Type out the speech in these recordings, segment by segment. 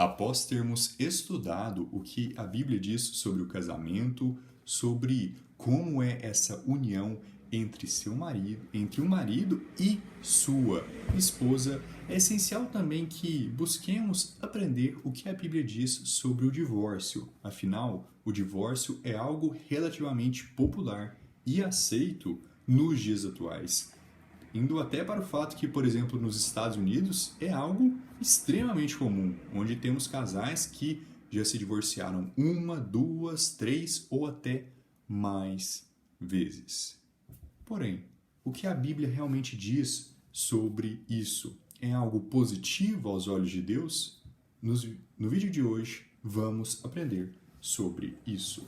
Após termos estudado o que a Bíblia diz sobre o casamento, sobre como é essa união entre um marido e sua esposa, é essencial também que busquemos aprender o que a Bíblia diz sobre o divórcio. Afinal, o divórcio é algo relativamente popular e aceito nos dias atuais. Indo até para o fato que, por exemplo, nos Estados Unidos é algo extremamente comum, onde temos casais que já se divorciaram 1, 2, 3 ou até mais vezes. Porém, o que a Bíblia realmente diz sobre isso? É algo positivo aos olhos de Deus? No vídeo de hoje, vamos aprender sobre isso.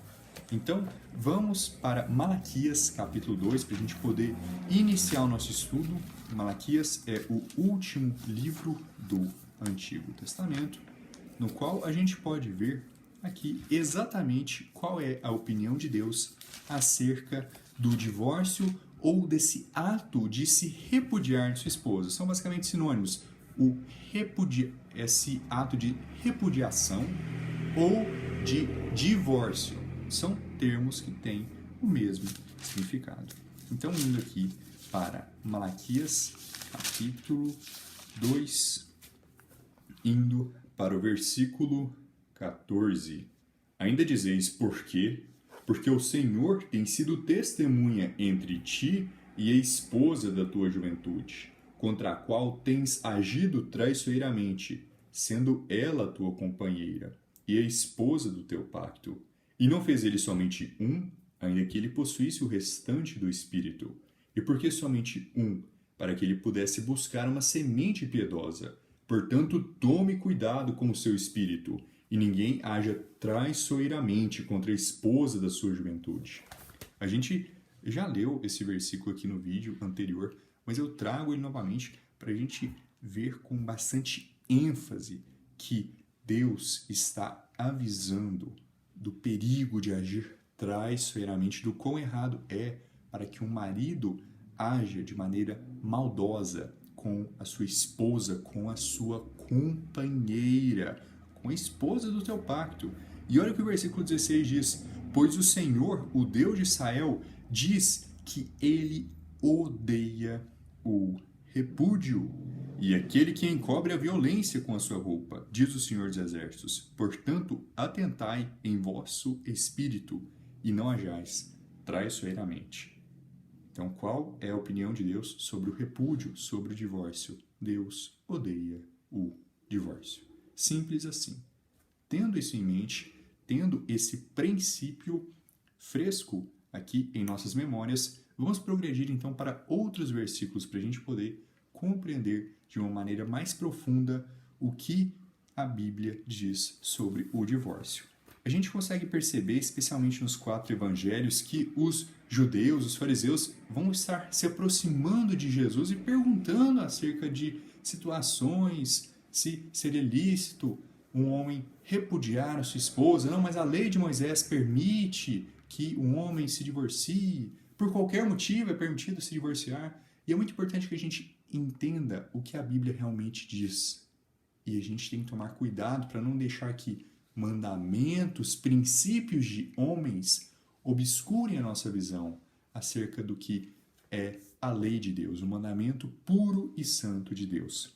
Então, vamos para Malaquias capítulo 2, para a gente poder iniciar o nosso estudo. Malaquias é o último livro do Antigo Testamento, no qual a gente pode ver aqui exatamente qual é a opinião de Deus acerca do divórcio ou desse ato de se repudiar de sua esposa. São basicamente sinônimos. Esse ato de repudiação ou de divórcio. São termos que têm o mesmo significado. Então, indo aqui para Malaquias, capítulo 2, indo para o versículo 14. Ainda dizeis por quê? Porque o Senhor tem sido testemunha entre ti e a esposa da tua juventude, contra a qual tens agido traiçoeiramente, sendo ela tua companheira e a esposa do teu pacto. E não fez ele somente um, ainda que ele possuísse o restante do Espírito. E por que somente um? Para que ele pudesse buscar uma semente piedosa. Portanto, tome cuidado com o seu espírito, e ninguém haja traiçoeiramente contra a esposa da sua juventude. A gente já leu esse versículo aqui no vídeo anterior, mas eu trago ele novamente para a gente ver com bastante ênfase que Deus está avisando do perigo de agir traiçoeiramente, do quão errado é para que um marido haja de maneira maldosa com a sua esposa, com a sua companheira, com a esposa do teu pacto. E olha o que o versículo 16 diz: pois o Senhor, o Deus de Israel, diz que ele odeia o repúdio e aquele que encobre a violência com a sua roupa, diz o Senhor dos Exércitos. Portanto, atentai em vosso espírito e não hajais traiçoeiramente. Então, qual é a opinião de Deus sobre o repúdio, sobre o divórcio? Deus odeia o divórcio. Simples assim. Tendo isso em mente, tendo esse princípio fresco aqui em nossas memórias, vamos progredir então para outros versículos para a gente poder compreender de uma maneira mais profunda o que a Bíblia diz sobre o divórcio. A gente consegue perceber, especialmente nos 4 evangelhos, que os judeus, os fariseus, vão estar se aproximando de Jesus e perguntando acerca de situações, se seria lícito um homem repudiar a sua esposa. Não, mas a lei de Moisés permite que um homem se divorcie. Por qualquer motivo é permitido se divorciar. E é muito importante que a gente entenda o que a Bíblia realmente diz. E a gente tem que tomar cuidado para não deixar que mandamentos, princípios de homens obscurem a nossa visão acerca do que é a lei de Deus, o mandamento puro e santo de Deus.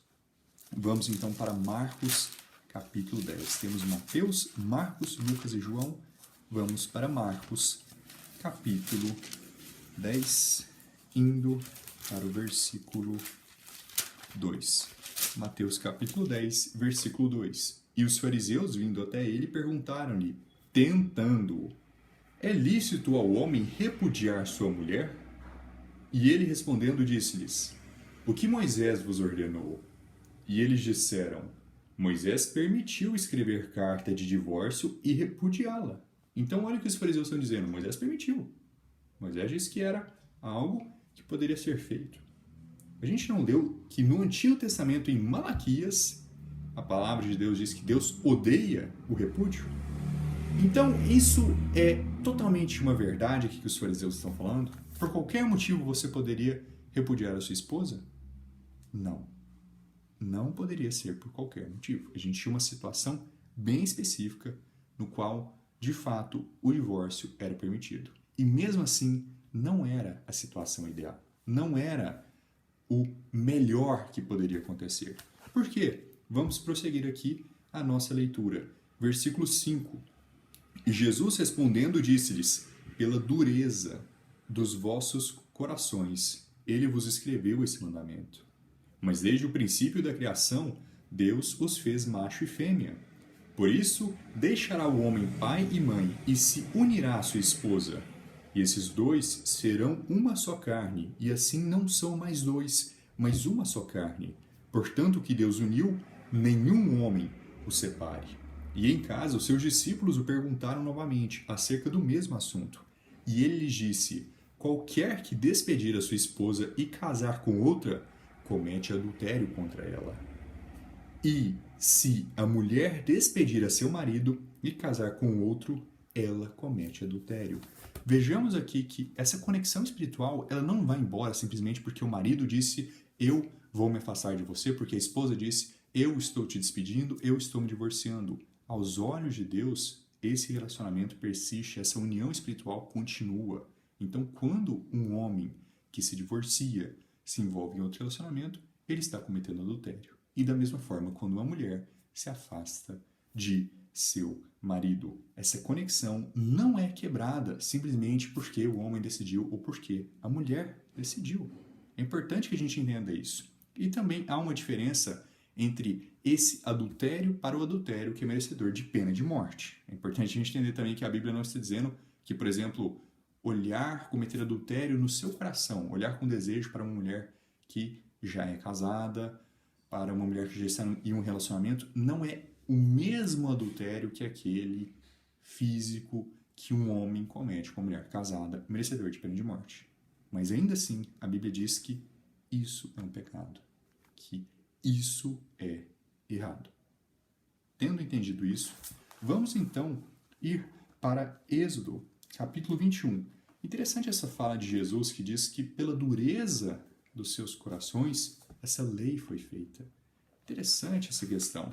Vamos então para Marcos, capítulo 10. Temos Mateus, Marcos, Lucas e João. Vamos para Marcos, capítulo 10, indo para o versículo 2. Mateus capítulo 10, versículo 2. E os fariseus, vindo até ele, perguntaram-lhe, tentando-o, é lícito ao homem repudiar sua mulher? E ele respondendo disse-lhes, o que Moisés vos ordenou? E eles disseram, Moisés permitiu escrever carta de divórcio e repudiá-la. Então olha o que os fariseus estão dizendo, Moisés permitiu. Moisés disse que era algo que poderia ser feito. A gente não leu que no Antigo Testamento, em Malaquias, a palavra de Deus diz que Deus odeia o repúdio? Então, isso é totalmente uma verdade aqui que os fariseus estão falando? Por qualquer motivo você poderia repudiar a sua esposa? Não. não poderia ser por qualquer motivo. A gente tinha uma situação bem específica no qual, de fato, o divórcio era permitido. E mesmo assim, não era a situação ideal. Não era o melhor que poderia acontecer. Por quê? Vamos prosseguir aqui a nossa leitura. Versículo 5. E Jesus respondendo disse-lhes: pela dureza dos vossos corações, ele vos escreveu esse mandamento. Mas desde o princípio da criação, Deus os fez macho e fêmea. Por isso, deixará o homem pai e mãe e se unirá à sua esposa. E esses dois serão uma só carne, e assim não são mais dois, mas uma só carne. Portanto, o que Deus uniu, nenhum homem o separe. E em casa, os seus discípulos o perguntaram novamente acerca do mesmo assunto. E ele lhes disse: qualquer que despedir a sua esposa e casar com outra, comete adultério contra ela. E se a mulher despedir a seu marido e casar com outro, ela comete adultério. Vejamos aqui que essa conexão espiritual, ela não vai embora simplesmente porque o marido disse: eu vou me afastar de você, porque a esposa disse: eu estou te despedindo, eu estou me divorciando. Aos olhos de Deus, esse relacionamento persiste, essa união espiritual continua. Então, quando um homem que se divorcia se envolve em outro relacionamento, ele está cometendo adultério. E da mesma forma, quando uma mulher se afasta de seu marido, essa conexão não é quebrada simplesmente porque o homem decidiu ou porque a mulher decidiu. É importante que a gente entenda isso. E também há uma diferença entre esse adultério para o adultério que é merecedor de pena de morte. É importante a gente entender também que a Bíblia não está dizendo que, por exemplo, cometer adultério no seu coração, olhar com desejo para uma mulher que já é casada, para uma mulher que já está em um relacionamento, não é o mesmo adultério que aquele físico que um homem comete com uma mulher casada, merecedor de pena de morte. Mas ainda assim, a Bíblia diz que isso é um pecado, que isso é errado. Tendo entendido isso, vamos então ir para Êxodo, capítulo 21. Interessante essa fala de Jesus que diz que pela dureza dos seus corações, essa lei foi feita. Interessante essa questão,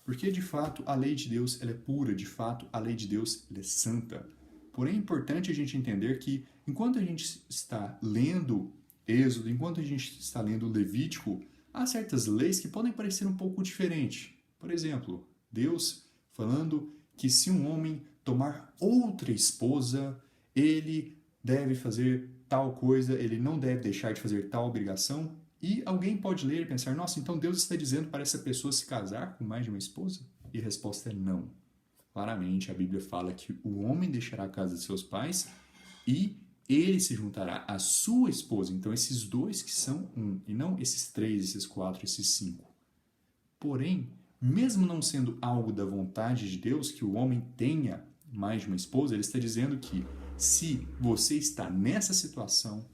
porque de fato a lei de Deus ela é pura, de fato a lei de Deus ela é santa. Porém é importante a gente entender que enquanto a gente está lendo Êxodo, enquanto a gente está lendo Levítico, há certas leis que podem parecer um pouco diferentes. Por exemplo, Deus falando que se um homem tomar outra esposa, ele deve fazer tal coisa, ele não deve deixar de fazer tal obrigação. E alguém pode ler e pensar: nossa, então Deus está dizendo para essa pessoa se casar com mais de uma esposa? E a resposta é não. Claramente, a Bíblia fala que o homem deixará a casa de seus pais e ele se juntará à sua esposa. Então, esses dois que são um, e não esses 3, esses 4, esses 5. Porém, mesmo não sendo algo da vontade de Deus que o homem tenha mais de uma esposa, ele está dizendo que se você está nessa situação,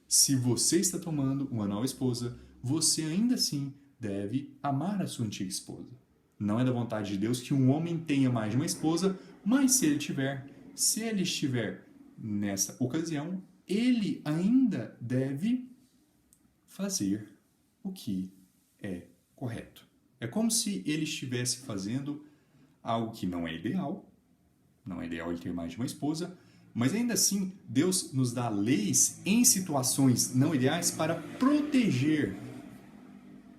se você está tomando uma nova esposa, você ainda assim deve amar a sua antiga esposa. Não é da vontade de Deus que um homem tenha mais de uma esposa, mas se ele estiver nessa ocasião, ele ainda deve fazer o que é correto. É como se ele estivesse fazendo algo que não é ideal ele ter mais de uma esposa, mas ainda assim Deus nos dá leis em situações não ideais para proteger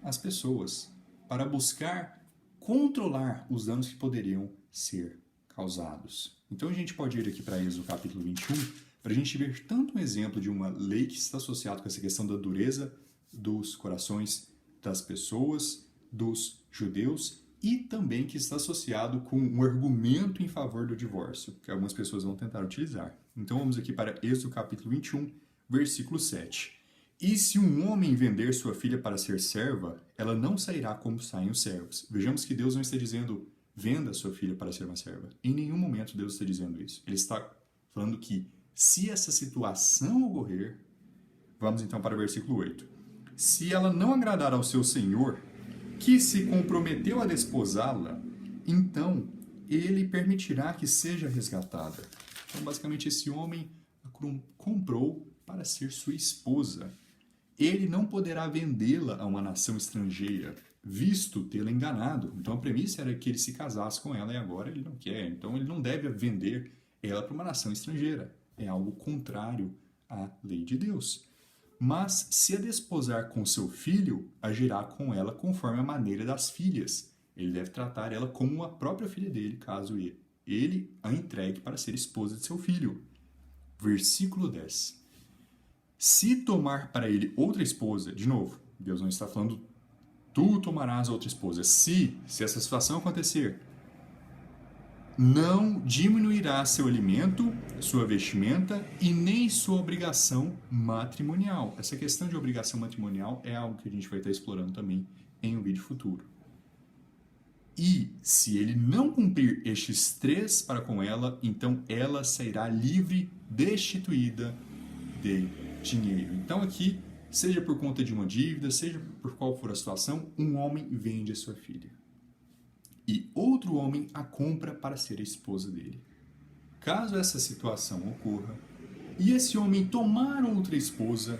as pessoas, para buscar controlar os danos que poderiam ser causados. Então a gente pode ir aqui para Êxodo capítulo 21, para a gente ver tanto um exemplo de uma lei que está associada com essa questão da dureza dos corações das pessoas, dos judeus, e também que está associado com um argumento em favor do divórcio, que algumas pessoas vão tentar utilizar. Então vamos aqui para Êxodo capítulo 21, versículo 7. E se um homem vender sua filha para ser serva, ela não sairá como saem os servos. Vejamos que Deus não está dizendo: venda sua filha para ser uma serva. Em nenhum momento Deus está dizendo isso. Ele está falando que se essa situação ocorrer, vamos então para o versículo 8. Se ela não agradar ao seu senhor, que se comprometeu a desposá-la, então ele permitirá que seja resgatada. Então, basicamente, esse homem a comprou para ser sua esposa. ele não poderá vendê-la a uma nação estrangeira, visto tê-la enganado. Então a premissa era que ele se casasse com ela e agora ele não quer. Então ele não deve vender ela para uma nação estrangeira. É algo contrário à lei de Deus. Mas se a desposar com seu filho, agirá com ela conforme a maneira das filhas. Ele deve tratar ela como a própria filha dele, caso ele a entregue para ser esposa de seu filho. Versículo 10. Se tomar para ele outra esposa, de novo, Deus não está falando tu tomarás outra esposa. Se essa situação acontecer, não diminuirá seu alimento, sua vestimenta e nem sua obrigação matrimonial. Essa questão de obrigação matrimonial é algo que a gente vai estar explorando também em um vídeo futuro. E se ele não cumprir estes 3 para com ela, então ela sairá livre, destituída de dinheiro. Então aqui, seja por conta de uma dívida, seja por qual for a situação, um homem vende a sua filha. E outro homem a compra para ser a esposa dele. Caso essa situação ocorra, e esse homem tomar outra esposa,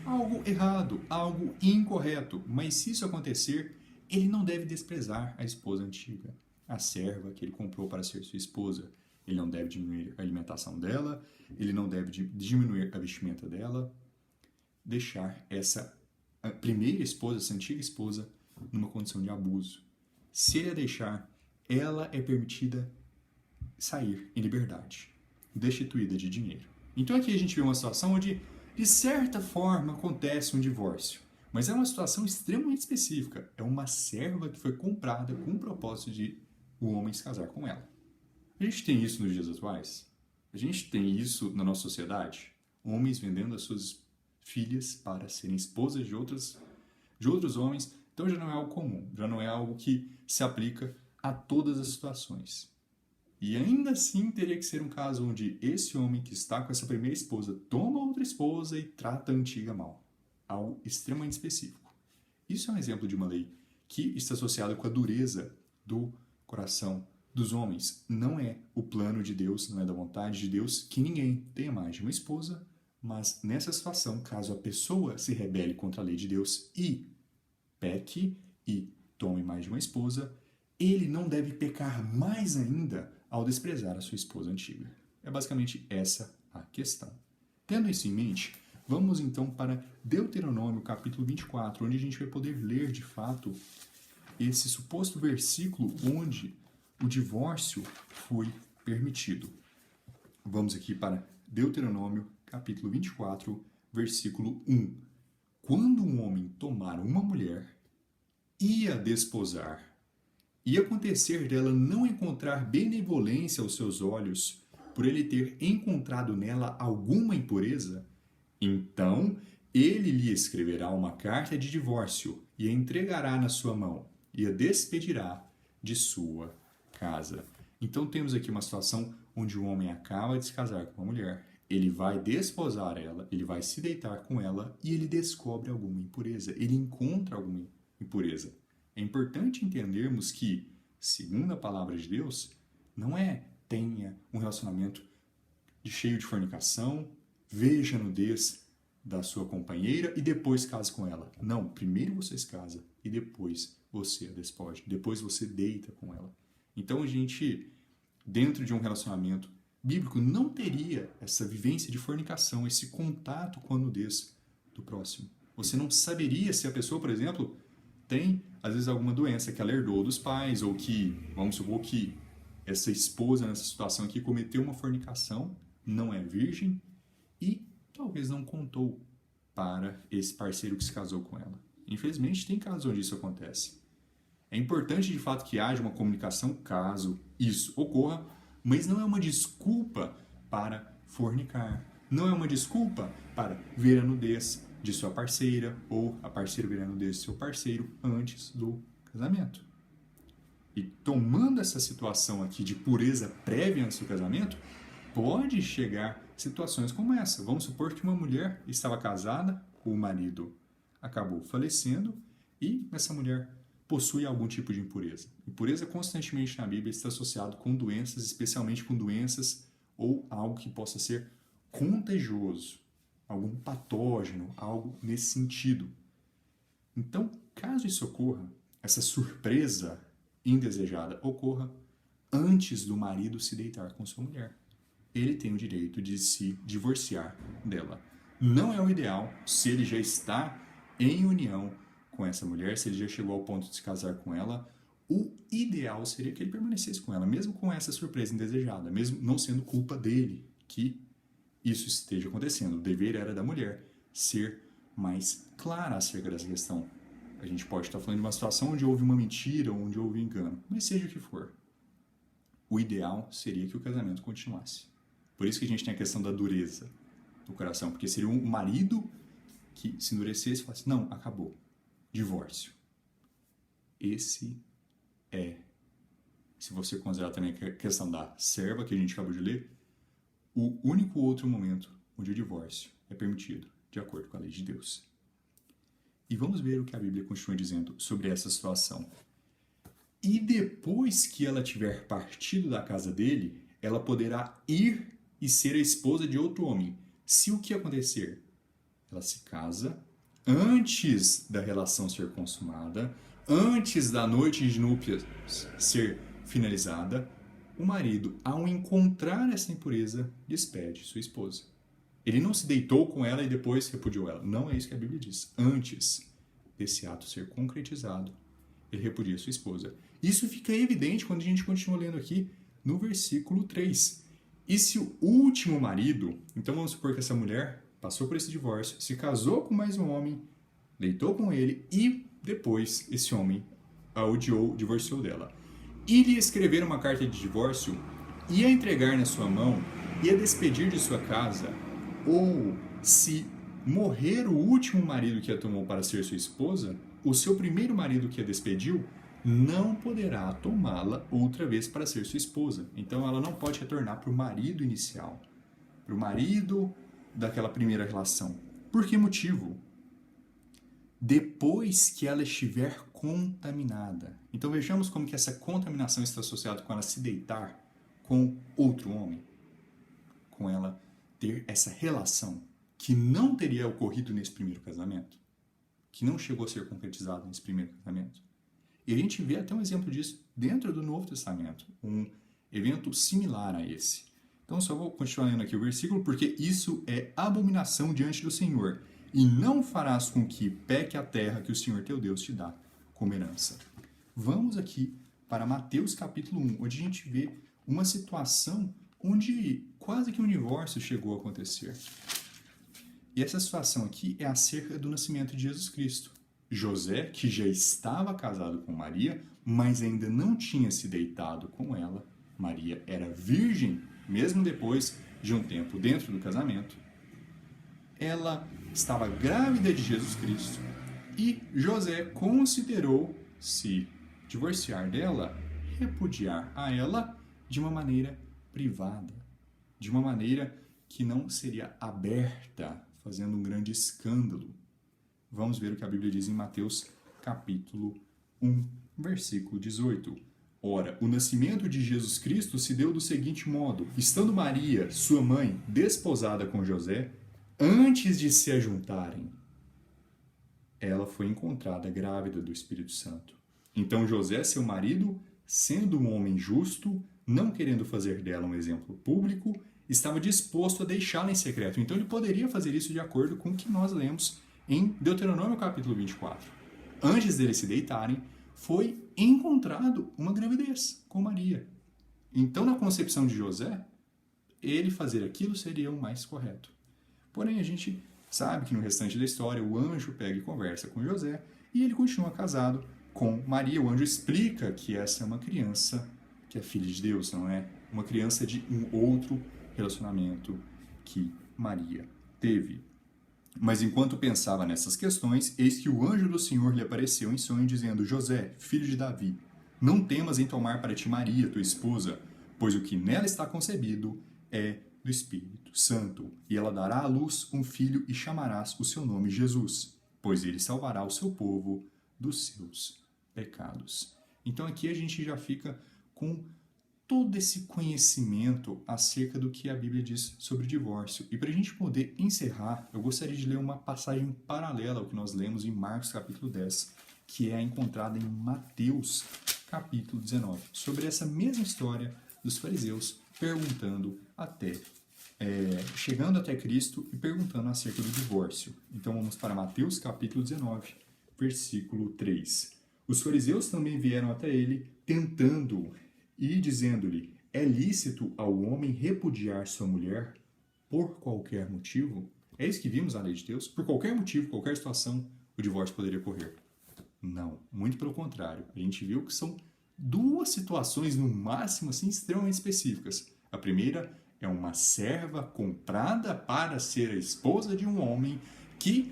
algo errado, algo incorreto, mas se isso acontecer, ele não deve desprezar a esposa antiga, a serva que ele comprou para ser sua esposa. Ele não deve diminuir a alimentação dela, ele não deve diminuir a vestimenta dela, deixar essa primeira esposa, essa antiga esposa, numa condição de abuso. Se ele a deixar, ela é permitida sair em liberdade, destituída de dinheiro. Então aqui a gente vê uma situação onde, de certa forma, acontece um divórcio. Mas é uma situação extremamente específica. É uma serva que foi comprada com o propósito de o homem se casar com ela. A gente tem isso nos dias atuais? A gente tem isso na nossa sociedade? Homens vendendo as suas filhas para serem esposas de outros homens. Então já não é algo comum, já não é algo que se aplica a todas as situações. E ainda assim teria que ser um caso onde esse homem que está com essa primeira esposa toma outra esposa e trata a antiga mal. Algo extremamente específico. Isso é um exemplo de uma lei que está associada com a dureza do coração dos homens. Não é o plano de Deus, não é da vontade de Deus que ninguém tenha mais de uma esposa, mas nessa situação, caso a pessoa se rebele contra a lei de Deus e peque e tome mais de uma esposa, ele não deve pecar mais ainda ao desprezar a sua esposa antiga. É basicamente essa a questão. Tendo isso em mente, vamos então para Deuteronômio, capítulo 24, onde a gente vai poder ler de fato esse suposto versículo onde o divórcio foi permitido. Vamos aqui para Deuteronômio, capítulo 24, versículo 1. Quando um homem tomar uma mulher e a desposar, e acontecer dela não encontrar benevolência aos seus olhos, por ele ter encontrado nela alguma impureza, então ele lhe escreverá uma carta de divórcio e a entregará na sua mão e a despedirá de sua casa. Então temos aqui uma situação onde o homem acaba de se casar com uma mulher, ele vai desposar ela, ele vai se deitar com ela e ele descobre alguma impureza, ele encontra alguma impureza. É importante entendermos que, segundo a palavra de Deus, não é tenha um relacionamento cheio de fornicação, veja a nudez da sua companheira e depois case com ela. Não, primeiro você se casa e depois você a despoja, depois você deita com ela. Então a gente, dentro de um relacionamento bíblico, não teria essa vivência de fornicação, esse contato com a nudez do próximo. Você não saberia se a pessoa, por exemplo, tem, às vezes, alguma doença que ela herdou dos pais, ou que, vamos supor que essa esposa, nessa situação aqui, cometeu uma fornicação, não é virgem, e talvez não contou para esse parceiro que se casou com ela. Infelizmente, tem casos onde isso acontece. É importante, de fato, que haja uma comunicação caso isso ocorra, mas não é uma desculpa para fornicar. Não é uma desculpa para ver a nudez de sua parceira ou a parceira ver a nudez de seu parceiro antes do casamento. E tomando essa situação aqui de pureza prévia antes do casamento, pode chegar situações como essa. Vamos supor que uma mulher estava casada, o marido acabou falecendo e essa mulher possui algum tipo de impureza. Impureza constantemente na Bíblia está associado com doenças, especialmente com doenças ou algo que possa ser contagioso. algum patógeno, algo nesse sentido. Então, caso isso ocorra, essa surpresa indesejada ocorra antes do marido se deitar com sua mulher. Ele tem o direito de se divorciar dela. Não é o ideal se ele já está em união com essa mulher, se ele já chegou ao ponto de se casar com ela. O ideal seria que ele permanecesse com ela, mesmo com essa surpresa indesejada, mesmo não sendo culpa dele que isso esteja acontecendo. O dever era da mulher ser mais clara acerca dessa questão. A gente pode estar falando de uma situação onde houve uma mentira, onde houve engano, mas seja o que for, o ideal seria que o casamento continuasse. Por isso que a gente tem a questão da dureza do coração, porque seria um marido que se endurecesse e falasse, não, acabou, divórcio. Esse é, se você considerar também a questão da serva, que a gente acabou de ler, o único outro momento onde o divórcio é permitido, de acordo com a lei de Deus. E vamos ver o que a Bíblia continua dizendo sobre essa situação. E depois que ela tiver partido da casa dele, ela poderá ir e ser a esposa de outro homem. Se o que acontecer? Ela se casa antes da relação ser consumada, antes da noite de núpcias ser finalizada, o marido, ao encontrar essa impureza, despede sua esposa. Ele não se deitou com ela e depois repudiou ela. Não é isso que a Bíblia diz. Antes desse ato ser concretizado, ele repudia sua esposa. Isso fica evidente quando a gente continua lendo aqui no versículo 3. E se o último marido, então vamos supor que essa mulher passou por esse divórcio, se casou com mais um homem, deitou com ele e depois esse homem a odiou, divorciou dela. E lhe escrever uma carta de divórcio, e a entregar na sua mão, e a despedir de sua casa, ou se morrer o último marido que a tomou para ser sua esposa, o seu primeiro marido que a despediu não poderá tomá-la outra vez para ser sua esposa. Então ela não pode retornar para o marido inicial, para o marido daquela primeira relação. Por que motivo? Depois que ela estiver contaminada. Então vejamos como que essa contaminação está associada com ela se deitar com outro homem, com ela ter essa relação que não teria ocorrido nesse primeiro casamento, que não chegou a ser concretizado nesse primeiro casamento. E a gente vê até um exemplo disso dentro do Novo Testamento, um evento similar a esse. Então só vou continuar lendo aqui o versículo, porque isso é abominação diante do Senhor, e não farás com que peque a terra que o Senhor teu Deus te dá como herança. Vamos aqui para Mateus capítulo 1, onde a gente vê uma situação onde quase que um divórcio chegou a acontecer. E essa situação aqui é acerca do nascimento de Jesus Cristo. José, que já estava casado com Maria, mas ainda não tinha se deitado com ela. Maria era virgem, mesmo depois de um tempo dentro do casamento. Ela estava grávida de Jesus Cristo e José considerou se divorciar dela, repudiar a ela de uma maneira privada, de uma maneira que não seria aberta, fazendo um grande escândalo. Vamos ver o que a Bíblia diz em Mateus capítulo 1, versículo 18. Ora, o nascimento de Jesus Cristo se deu do seguinte modo: estando Maria, sua mãe, desposada com José, antes de se ajuntarem, ela foi encontrada grávida do Espírito Santo. Então José, seu marido, sendo um homem justo, não querendo fazer dela um exemplo público, estava disposto a deixá-la em secreto. Então ele poderia fazer isso de acordo com o que nós lemos em Deuteronômio capítulo 24. Antes deles se deitarem, foi encontrado uma gravidez com Maria. Então, na concepção de José, ele fazer aquilo seria o mais correto. Porém, a gente sabe que no restante da história, o anjo pega e conversa com José e ele continua casado com Maria. O anjo explica que essa é uma criança que é filha de Deus, não é uma criança de um outro relacionamento que Maria teve. Mas enquanto pensava nessas questões, eis que o anjo do Senhor lhe apareceu em sonho, dizendo: José, filho de Davi, não temas em tomar para ti Maria, tua esposa, pois o que nela está concebido é do Espírito Santo, e ela dará à luz um filho e chamarás o seu nome Jesus, pois ele salvará o seu povo dos seus pecados. Então aqui a gente já fica com todo esse conhecimento acerca do que a Bíblia diz sobre o divórcio. E para a gente poder encerrar, eu gostaria de ler uma passagem paralela ao que nós lemos em Marcos capítulo 10, que é encontrada em Mateus capítulo 19, sobre essa mesma história dos fariseus chegando até Cristo e perguntando acerca do divórcio. Então vamos para Mateus capítulo 19, versículo 3. Os fariseus também vieram até ele, tentando e dizendo-lhe: é lícito ao homem repudiar sua mulher por qualquer motivo? É isso que vimos na lei de Deus? Por qualquer motivo, qualquer situação, o divórcio poderia ocorrer. Não, muito pelo contrário. A gente viu que são duas situações, no máximo, assim, extremamente específicas. A primeira é uma serva comprada para ser a esposa de um homem que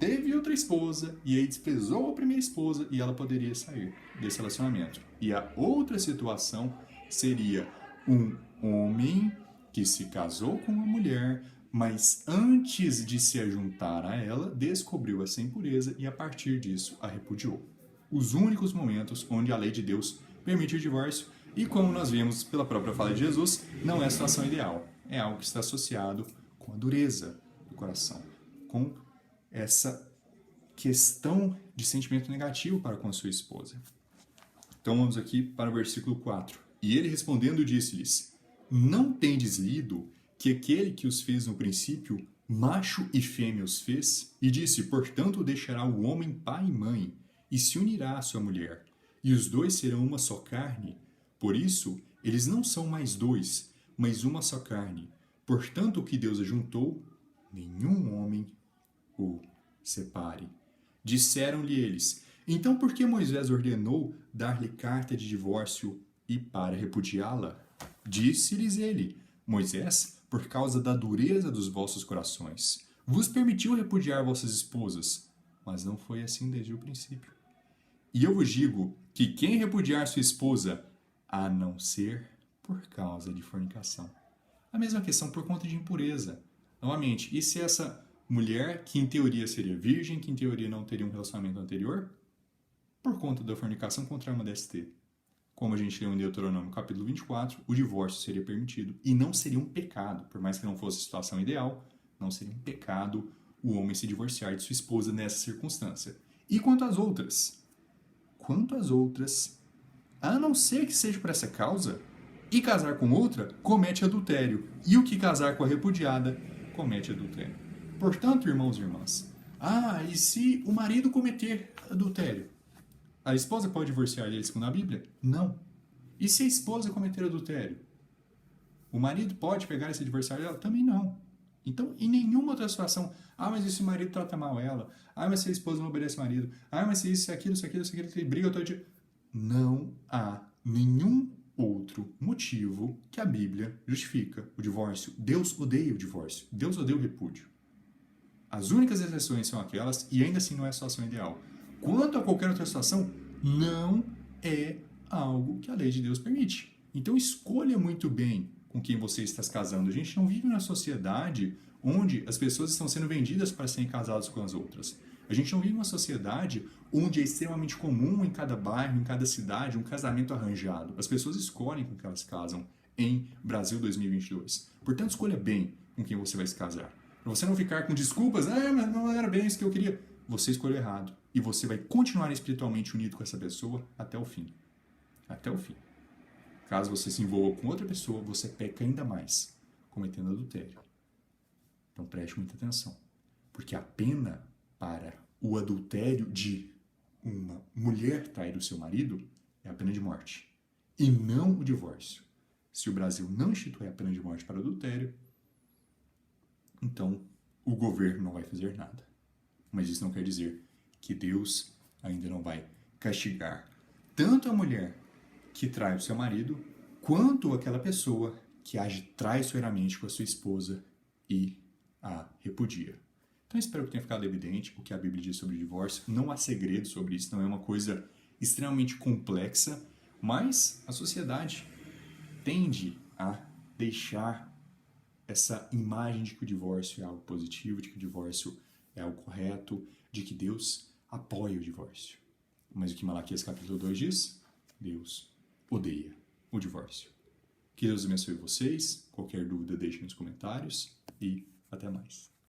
teve outra esposa e aí desprezou a primeira esposa e ela poderia sair desse relacionamento. E a outra situação seria um homem que se casou com uma mulher, mas antes de se juntar a ela, descobriu essa impureza e a partir disso a repudiou. Os únicos momentos onde a lei de Deus permite o divórcio e, como nós vemos pela própria fala de Jesus, não é a situação ideal. É algo que está associado com a dureza do coração, com essa questão de sentimento negativo para com a sua esposa. Então vamos aqui para o versículo 4. E ele respondendo disse-lhes: não tendes lido que aquele que os fez no princípio, macho e fêmea os fez? E disse: portanto deixará o homem pai e mãe, e se unirá à sua mulher, e os dois serão uma só carne. Por isso, eles não são mais dois, mas uma só carne. Portanto, o que Deus ajuntou, nenhum homem o separe. Disseram-lhe eles: então por que Moisés ordenou dar-lhe carta de divórcio e para repudiá-la? Disse-lhes ele: Moisés, por causa da dureza dos vossos corações, vos permitiu repudiar vossas esposas, mas não foi assim desde o princípio. E eu vos digo que quem repudiar sua esposa, a não ser por causa de fornicação. A mesma questão por conta de impureza. Novamente, e se essa mulher, que em teoria seria virgem, que em teoria não teria um relacionamento anterior, por conta da fornicação contrai uma DST? Como a gente leu em Deuteronômio capítulo 24, o divórcio seria permitido e não seria um pecado, por mais que não fosse a situação ideal, não seria um pecado o homem se divorciar de sua esposa nessa circunstância. E quanto às outras? A não ser que seja por essa causa, e casar com outra, comete adultério, e o que casar com a repudiada, comete adultério. Portanto, irmãos e irmãs, e se o marido cometer adultério? A esposa pode divorciar dele segundo a Bíblia? Não. E se a esposa cometer adultério? O marido pode pegar e se divorciar dela? Também não. Então, em nenhuma outra situação, mas e se o marido trata mal ela? Mas se a esposa não obedece ao marido? Mas se isso, aquilo, que briga todo dia. Não há nenhum outro motivo que a Bíblia justifica o divórcio. Deus odeia o divórcio. Deus odeia o repúdio. As únicas exceções são aquelas, e ainda assim não é a situação ideal. Quanto a qualquer outra situação, não é algo que a lei de Deus permite. Então escolha muito bem com quem você está se casando. A gente não vive numa sociedade onde as pessoas estão sendo vendidas para serem casadas com as outras. A gente não vive numa sociedade onde é extremamente comum em cada bairro, em cada cidade, um casamento arranjado. As pessoas escolhem com quem elas casam em Brasil 2022. Portanto, escolha bem com quem você vai se casar. Para você não ficar com desculpas, mas não era bem isso que eu queria. Você escolheu errado. E você vai continuar espiritualmente unido com essa pessoa até o fim. Até o fim. Caso você se envolva com outra pessoa, você peca ainda mais, cometendo adultério. Então preste muita atenção. Porque a pena para o adultério de uma mulher trair o seu marido é a pena de morte. E não o divórcio. Se o Brasil não instituir a pena de morte para o adultério, então o governo não vai fazer nada. Mas isso não quer dizer que Deus ainda não vai castigar tanto a mulher que trai o seu marido, quanto aquela pessoa que age traiçoeiramente com a sua esposa e a repudia. Então espero que tenha ficado evidente o que a Bíblia diz sobre o divórcio. Não há segredo sobre isso, não é uma coisa extremamente complexa, mas a sociedade tende a deixar essa imagem de que o divórcio é algo positivo, de que o divórcio é algo correto, de que Deus apoia o divórcio. Mas o que Malaquias capítulo 2 diz? Deus odeia o divórcio. Que Deus abençoe vocês. Qualquer dúvida, deixem nos comentários e até mais.